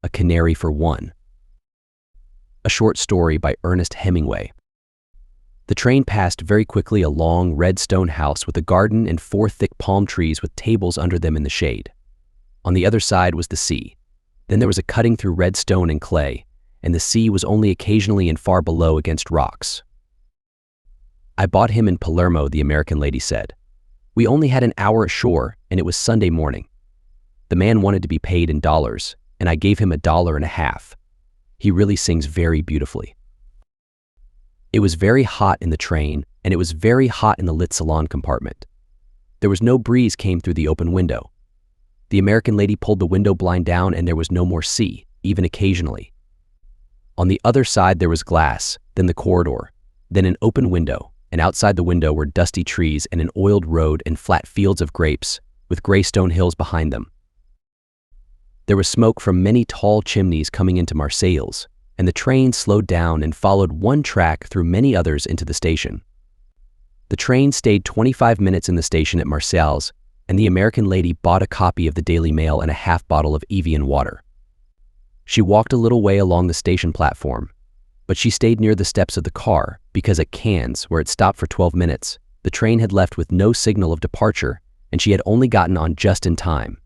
A Canary for One. A short story by Ernest Hemingway. The train passed very quickly a long red stone house with a garden and 4 thick palm trees with tables under them in the shade. On the other side was the sea. Then there was a cutting through red stone and clay, and the sea was only occasionally and far below against rocks. I bought him in Palermo, the American lady said. We only had an hour ashore, and it was Sunday morning. The man wanted to be paid in dollars, and I gave him $1.50. He really sings very beautifully. It was very hot in the train, and it was very hot in the lit salon compartment. There was no breeze came through the open window. The American lady pulled the window blind down, and there was no more sea, even occasionally. On the other side there was glass, then the corridor, then an open window, and outside the window were dusty trees and an oiled road and flat fields of grapes, with gray stone hills behind them. There was smoke from many tall chimneys coming into Marseilles, and the train slowed down and followed one track through many others into the station. The train stayed 25 minutes in the station at Marseilles, and the American lady bought a copy of the Daily Mail and a half bottle of Evian water. She walked a little way along the station platform, but she stayed near the steps of the car because at Cannes, where it stopped for 12 minutes, the train had left with no signal of departure, and she had only gotten on just in time.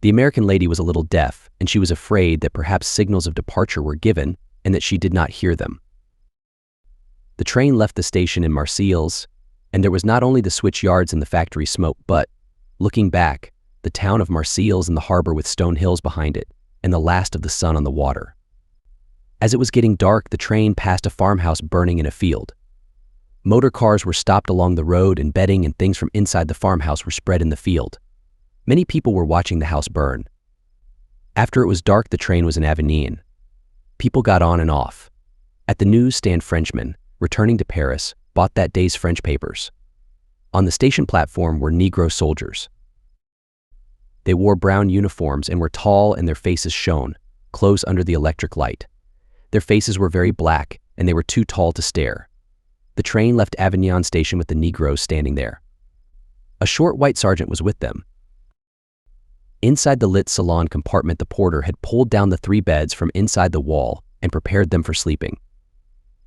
The American lady was a little deaf, and she was afraid that perhaps signals of departure were given and that she did not hear them. The train left the station in Marseilles, and there was not only the switch yards and the factory smoke, but, looking back, the town of Marseilles and the harbor with stone hills behind it, and the last of the sun on the water. As it was getting dark, the train passed a farmhouse burning in a field. Motor cars were stopped along the road, and bedding and things from inside the farmhouse were spread in the field. Many people were watching the house burn. After it was dark, the train was in Avignon. People got on and off. At the newsstand, Frenchmen, returning to Paris, bought that day's French papers. On the station platform were Negro soldiers. They wore brown uniforms and were tall, and their faces shone, close under the electric light. Their faces were very black, and they were too tall to stare. The train left Avignon station with the Negroes standing there. A short white sergeant was with them. Inside the lit salon compartment, the porter had pulled down the 3 beds from inside the wall and prepared them for sleeping.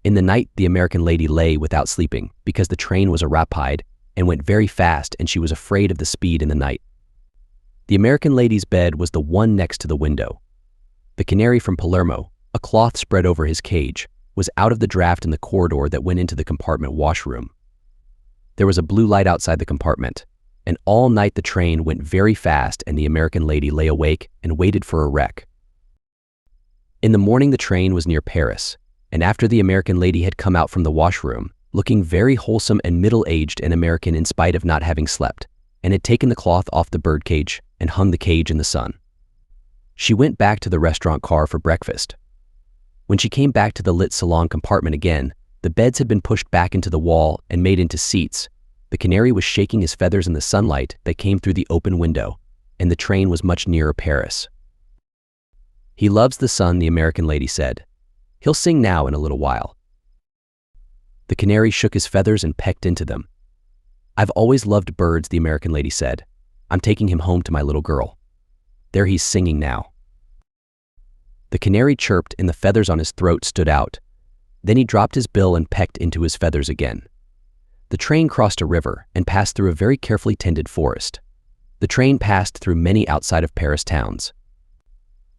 In the night, the American lady lay without sleeping because the train was a rapide and went very fast, and she was afraid of the speed in the night. The American lady's bed was the one next to the window. The Canary from Palermo, a cloth spread over his cage, was out of the draft in the corridor that went into the compartment washroom. There was a blue light outside the compartment, and all night the train went very fast, and the American lady lay awake and waited for a wreck. In the morning the train was near Paris, and after the American lady had come out from the washroom, looking very wholesome and middle-aged and American in spite of not having slept, and had taken the cloth off the birdcage and hung the cage in the sun. She went back to the restaurant car for breakfast. When she came back to the lit salon compartment again, the beds had been pushed back into the wall and made into seats. The Canary was shaking his feathers in the sunlight that came through the open window, and the train was much nearer Paris. He loves the sun, the American lady said. He'll sing now in a little while. The Canary shook his feathers and pecked into them. I've always loved birds, the American lady said. I'm taking him home to my little girl. There he's singing now. The Canary chirped, and the feathers on his throat stood out. Then he dropped his bill and pecked into his feathers again. The train crossed a river and passed through a very carefully tended forest. The train passed through many outside of Paris towns.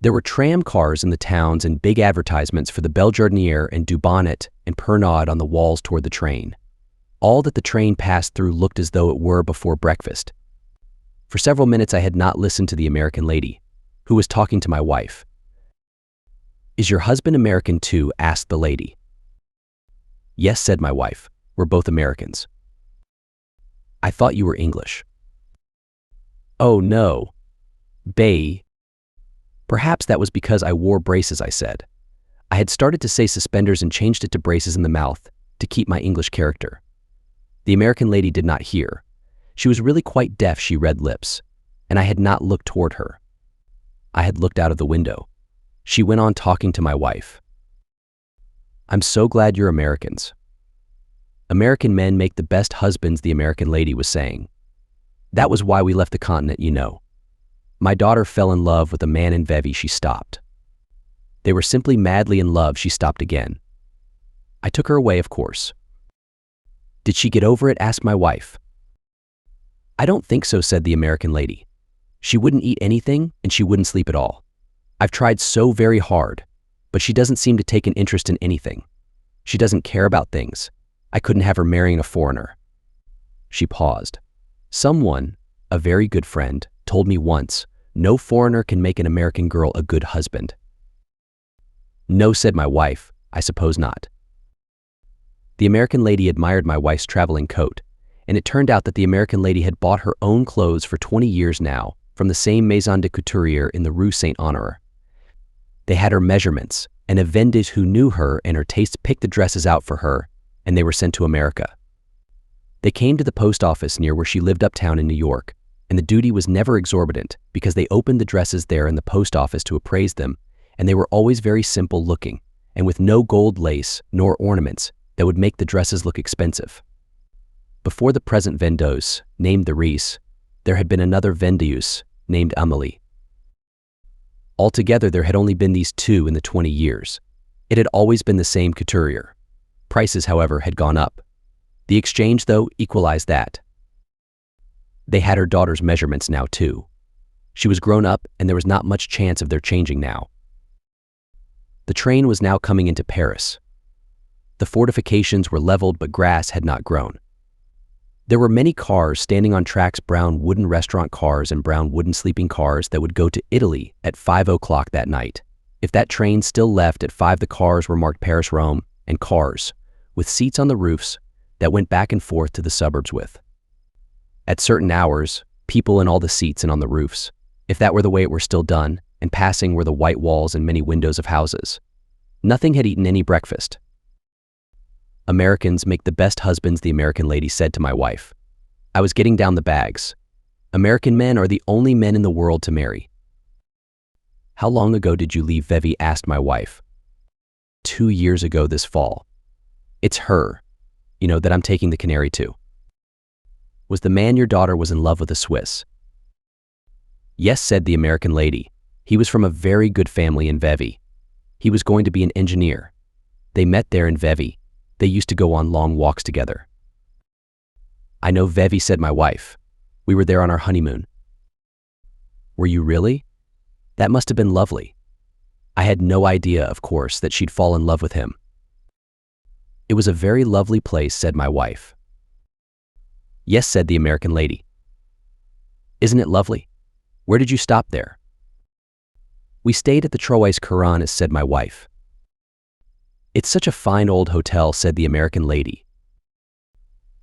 There were tram cars in the towns and big advertisements for the Belle Jardinière and Dubonnet and Pernod on the walls toward the train. All that the train passed through looked as though it were before breakfast. For several minutes I had not listened to the American lady, who was talking to my wife. Is your husband American too? Asked the lady. Yes, said my wife. We're both Americans. I thought you were English. Oh no. Bay. Perhaps that was because I wore braces, I said. I had started to say suspenders and changed it to braces in the mouth to keep my English character. The American lady did not hear. She was really quite deaf, she read lips, and I had not looked toward her. I had looked out of the window. She went on talking to my wife. I'm so glad you're Americans. American men make the best husbands, the American lady was saying. That was why we left the continent, you know. My daughter fell in love with a man in Vevey. She stopped. They were simply madly in love. She stopped again. I took her away, of course. Did she get over it? Asked my wife. I don't think so, said the American lady. She wouldn't eat anything and she wouldn't sleep at all. I've tried so very hard, but she doesn't seem to take an interest in anything. She doesn't care about things. I couldn't have her marrying a foreigner. She paused. Someone, a very good friend, told me once, no foreigner can make an American girl a good husband. No, said my wife, I suppose not. The American lady admired my wife's traveling coat, and it turned out that the American lady had bought her own clothes for 20 years now from the same Maison de Couturier in the Rue Saint-Honore. They had her measurements, and a vendette who knew her and her tastes picked the dresses out for her, and they were sent to America. They came to the post office near where she lived uptown in New York, and the duty was never exorbitant because they opened the dresses there in the post office to appraise them, and they were always very simple looking, and with no gold lace nor ornaments that would make the dresses look expensive. Before the present vendeuse, named the Reese, there had been another vendeuse, named Amélie. Altogether, there had only been these two in the 20 years. It had always been the same couturier. Prices, however, had gone up. The exchange, though, equalized that. They had her daughter's measurements now, too. She was grown up, and there was not much chance of their changing now. The train was now coming into Paris. The fortifications were leveled, but grass had not grown. There were many cars standing on tracks, brown wooden restaurant cars and brown wooden sleeping cars that would go to Italy at 5 o'clock that night. If that train still left at 5, the cars were marked Paris-Rome, and cars, with seats on the roofs, that went back and forth to the suburbs with. At certain hours, people in all the seats and on the roofs, if that were the way it were still done, and passing were the white walls and many windows of houses. Nothing had eaten any breakfast. Americans make the best husbands, the American lady said to my wife. I was getting down the bags. American men are the only men in the world to marry. How long ago did you leave Vevey? Asked my wife. 2 years ago this fall. It's her, that I'm taking the Canary to. Was the man your daughter was in love with a Swiss? Yes, said the American lady. He was from a very good family in Vevey. He was going to be an engineer. They met there in Vevey. They used to go on long walks together. I know Vevey, said my wife. We were there on our honeymoon. Were you really? That must have been lovely. I had no idea, of course, that she'd fall in love with him. It was a very lovely place, said my wife. Yes, said the American lady. Isn't it lovely? Where did you stop there? We stayed at the Trois Couronnes, said my wife. It's such a fine old hotel, said the American lady.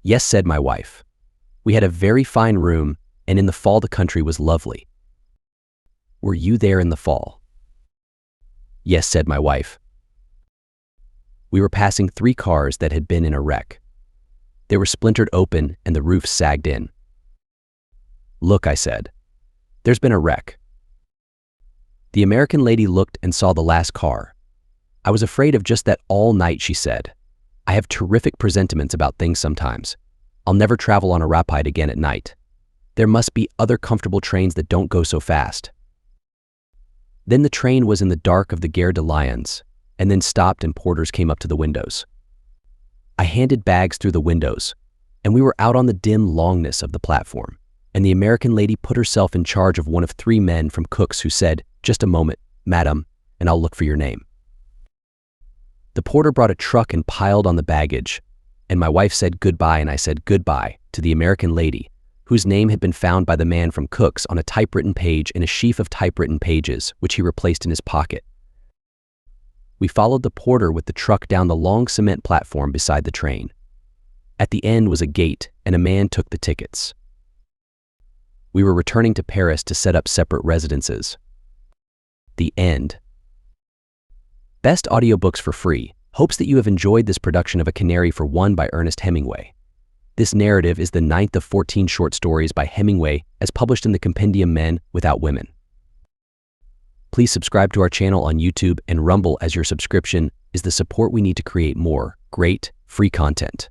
Yes, said my wife. We had a very fine room, and in the fall the country was lovely. Were you there in the fall? Yes, said my wife. We were passing 3 cars that had been in a wreck. They were splintered open and the roofs sagged in. Look, I said. There's been a wreck. The American lady looked and saw the last car. I was afraid of just that all night, she said. I have terrific presentiments about things sometimes. I'll never travel on a rapide again at night. There must be other comfortable trains that don't go so fast. Then the train was in the dark of the Gare de Lyons, and then stopped and porters came up to the windows. I handed bags through the windows, and we were out on the dim longness of the platform, and the American lady put herself in charge of one of 3 men from Cook's who said, just a moment, madam, and I'll look for your name. The porter brought a truck and piled on the baggage, and my wife said goodbye and I said goodbye to the American lady, whose name had been found by the man from Cook's on a typewritten page in a sheaf of typewritten pages, which he replaced in his pocket. We followed the porter with the truck down the long cement platform beside the train. At the end was a gate, and a man took the tickets. We were returning to Paris to set up separate residences. The end. Best audiobooks for free. Hopes that you have enjoyed this production of A Canary for One by Ernest Hemingway. This narrative is the 9th of 14 short stories by Hemingway as published in the compendium Men Without Women. Please subscribe to our channel on YouTube and Rumble, as your subscription is the support we need to create more great, free content.